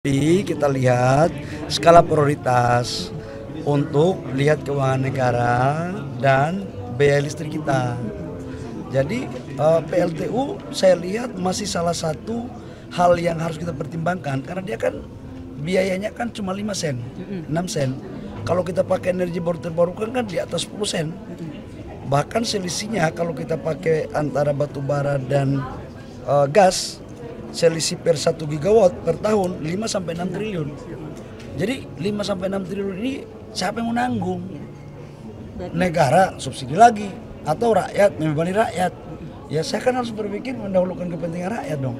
Jadi kita lihat skala prioritas untuk lihat keuangan negara dan biaya listrik kita. Jadi PLTU saya lihat masih salah satu hal yang harus kita pertimbangkan karena dia kan biayanya kan cuma 5 sen, 6 sen. Kalau kita pakai energi baru terbarukan kan di atas 10 sen. Bahkan selisihnya kalau kita pakai antara batu bara dan gas, selisih per 1 gigawatt per tahun 5-6 triliun. Jadi 5-6 triliun ini siapa yang menanggung? Negara subsidi lagi atau rakyat membebani rakyat? Ya saya kan harus berpikir mendahulukan kepentingan rakyat dong.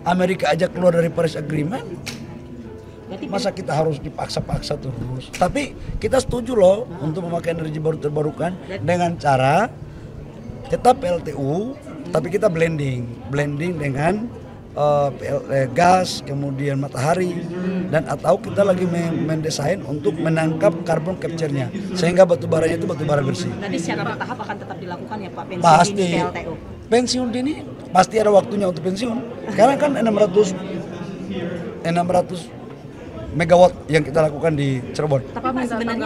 Amerika aja keluar dari Paris Agreement, masa kita harus dipaksa-paksa terus? Tapi kita setuju loh untuk memakai energi baru terbarukan dengan cara tetap PLTU, tapi kita blending dengan gas, kemudian matahari, dan atau kita lagi mendesain untuk menangkap carbon capture-nya sehingga batu baranya itu batu bara bersih. Nanti secara bertahap akan tetap dilakukan ya Pak, pensiun Pasti dini PLTU. pensiun dini pasti ada waktunya untuk pensiun. Sekarang kan 600 megawatt yang kita lakukan di Cirebon. Tapi Pak, sebenarnya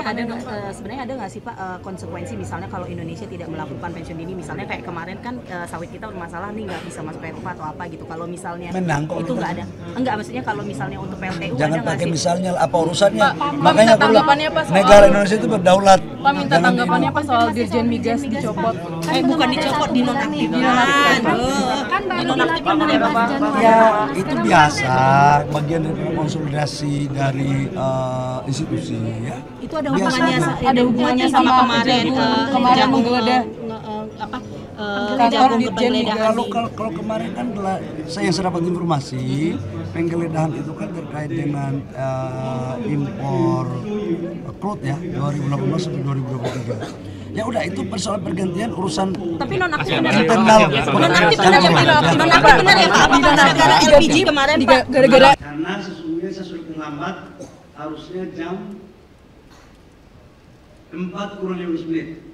ada nggak sih Pak konsekuensi misalnya kalau Indonesia tidak melakukan pensiun dini, misalnya kayak kemarin kan sawit kita bermasalah nih, nggak bisa masuk Eropa atau apa gitu. Kalau misalnya Menang kok itu nggak ada, enggak, maksudnya kalau misalnya untuk PLTU jangan ada pakai sih? misalnya apa urusannya. Pak, Makanya minta tanggapannya, Pak, soal- negara Indonesia itu berdaulat. Pak, minta tanggapannya Pak soal Dirjen Migas dicopot. Bukan dicopot, dinonaktifkan. Kan Dinonaktifkan oleh Bapak. Ya itu biasa, bagian dari konsolidasi dari institusi ya. Itu ada Biasa. hubungannya sama kemarin kemarin menggeledah Jagung Dirjen Migas. Kalau kemarin kan saya yang dapat informasi penggeledahan itu kan terkait dengan impor crude ya 2018 sampai 2023. Ya udah itu persoalan pergantian urusan Tapi nonaktif benar internal. Nonaktif benar ya Pak? Gara-gara LPG kemarin Pak. Gara-gara Karena sesungguhnya saya sudah terlambat, harusnya jam 4 kurang 15 menit.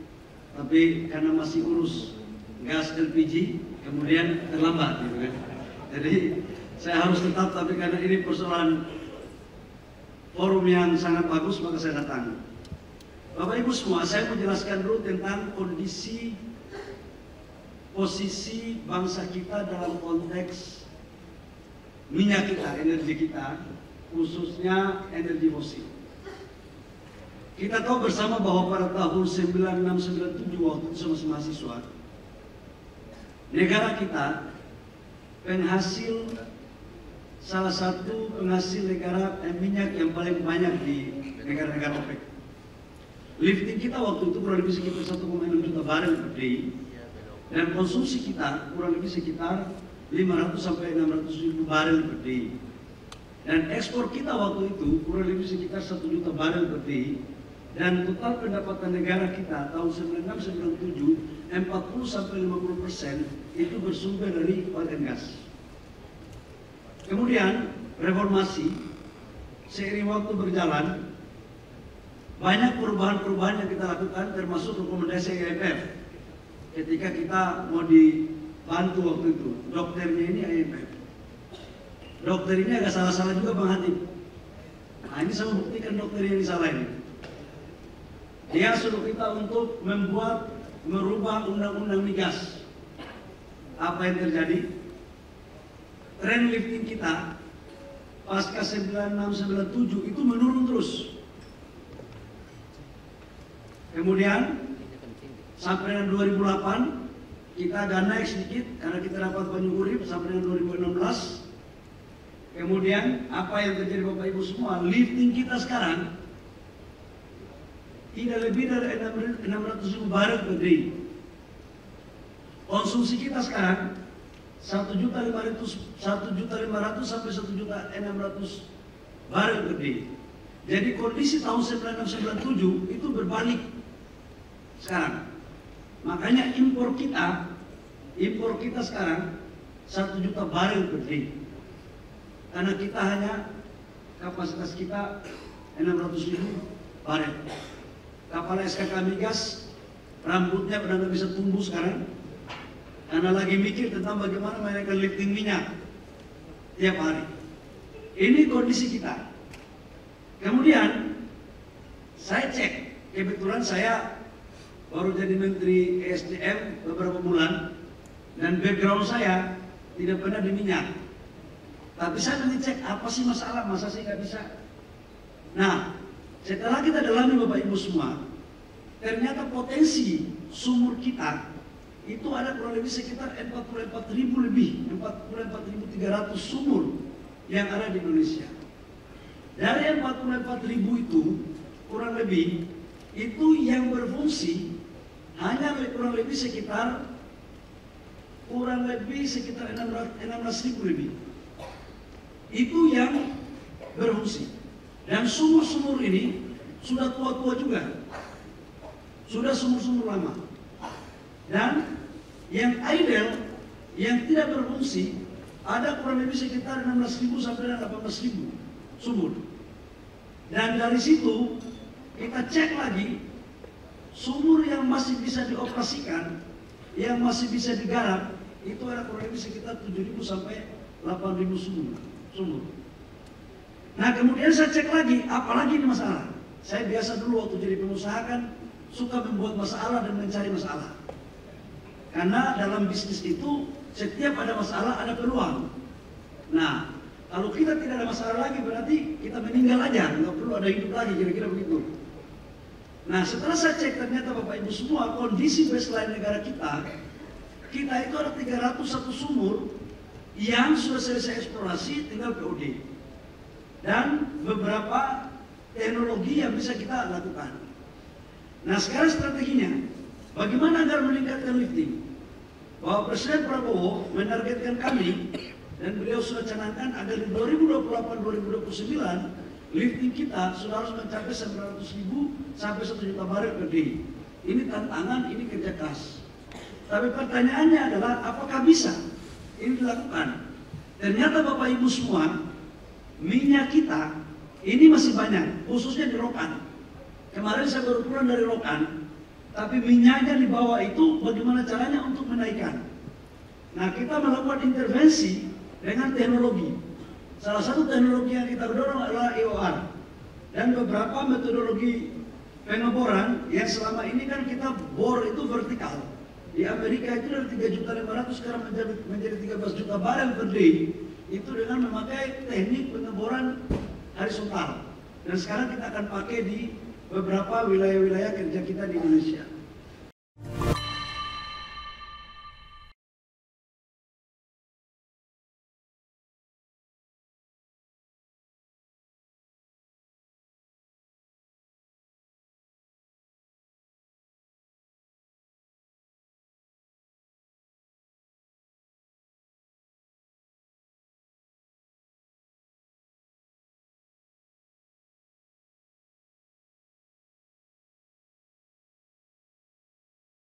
Tapi karena masih urus gas LPG, kemudian terlambat gitu kan. Jadi saya harus tetap, tapi karena ini persoalan forum yang sangat bagus, maka saya datang. Bapak Ibu semua, saya mau jelaskan dulu tentang kondisi posisi bangsa kita dalam konteks minyak kita, energi kita, khususnya energi fosil. Kita tahu bersama bahwa pada tahun 96-97 waktu itu masih mahasiswa, negara kita salah satu penghasil negara minyak yang paling banyak di negara-negara OPEC. Lifting kita waktu itu kurang lebih sekitar 1,6 juta barel per day, dan konsumsi kita kurang lebih sekitar 500 sampai 600 ribu barel per day. Dan ekspor kita waktu itu kurang lebih sekitar 1 juta barel per day. Dan total pendapatan negara kita tahun 96-97 40 sampai 50% itu bersumber dari oil and gas. Kemudian reformasi, seiring waktu berjalan, banyak perubahan-perubahan yang kita lakukan, termasuk rekomendasi IMF. Ketika kita mau dibantu waktu itu, dokternya ini IMF. Dokter ini agak salah-salah juga Bang Hatip. Nah ini saya membuktikan dokter yang salah ini. Dia suruh kita untuk merubah undang-undang migas. Apa yang terjadi? Tren lifting kita pasca 96-97 itu menurun terus. Kemudian sampai dengan 2008 kita agak naik sedikit karena kita dapat Banyu Urip sampai dengan 2016. Kemudian apa yang terjadi Bapak Ibu semua, lifting kita sekarang tidak lebih dari 600 ribu barel per day. Konsumsi kita sekarang 1.500 sampai 1.600 barel per day. Jadi kondisi tahun 96-97 itu berbalik sekarang. Makanya impor kita sekarang 1 juta barel per day. Karena kita hanya kapasitas kita 600 ribu barel. Kapal SKK Migas rambutnya udah nggak bisa tumbuh sekarang karena lagi mikir tentang bagaimana menaikkan lifting minyak tiap hari. Ini kondisi kita. Kemudian saya cek, kebetulan saya baru jadi Menteri ESDM beberapa bulan dan background saya tidak pernah di minyak. Tapi saya mengecek apa sih masalah, masa sih nggak bisa. Nah, setelah kita dalami Bapak Ibu semua, ternyata potensi sumur kita itu ada kurang lebih sekitar 44.000 lebih, 44.300 sumur yang ada di Indonesia. Dari 44.000 itu kurang lebih itu yang berfungsi hanya kurang lebih sekitar 16.000 lebih. Itu yang berfungsi. Dan sumur-sumur ini sudah tua-tua juga. Sudah sumur-sumur lama. Dan yang idle, yang tidak berfungsi, ada kurang lebih sekitar 16.000 sampai 18.000 sumur. Dan dari situ kita cek lagi sumur yang masih bisa dioperasikan, yang masih bisa digarap, itu ada kurang lebih sekitar 7.000 sampai 8.000 sumur. Nah kemudian saya cek lagi, apalagi ini masalah. Saya biasa dulu waktu jadi pengusaha kan suka membuat masalah dan mencari masalah. Karena dalam bisnis itu setiap ada masalah ada peluang. Nah kalau kita tidak ada masalah lagi berarti kita meninggal aja, nggak perlu ada hidup lagi, kira-kira begitu. Nah setelah saya cek ternyata Bapak Ibu semua kondisi baseline negara kita itu ada 301 sumur yang sudah selesai eksplorasi tinggal POD. Dan beberapa teknologi yang bisa kita lakukan. Nah sekarang strateginya, bagaimana agar meningkatkan lifting? Bahwa Presiden Prabowo menargetkan kami, dan beliau sudah canangkan agar di 2028-2029 lifting kita sudah harus mencapai 900.000 sampai 1 juta barel per day. Ini tantangan, ini kerja keras. Tapi pertanyaannya adalah apakah bisa ini dilakukan? Ternyata Bapak Ibu semua, minyak kita ini masih banyak, khususnya di Rokan. Kemarin saya baru pulang dari Rokan, tapi minyaknya di bawah itu bagaimana caranya untuk menaikkan. Nah kita melakukan intervensi dengan teknologi. Salah satu teknologi yang kita dorong adalah EOR dan beberapa metodologi pengeboran yang selama ini kan kita bor itu vertikal. Di Amerika itu dari 3.500.000 sekarang menjadi 13 juta barel per day. Itu dengan memakai teknik pengeboran horizontal. Dan sekarang kita akan pakai di beberapa wilayah-wilayah kerja kita di Indonesia.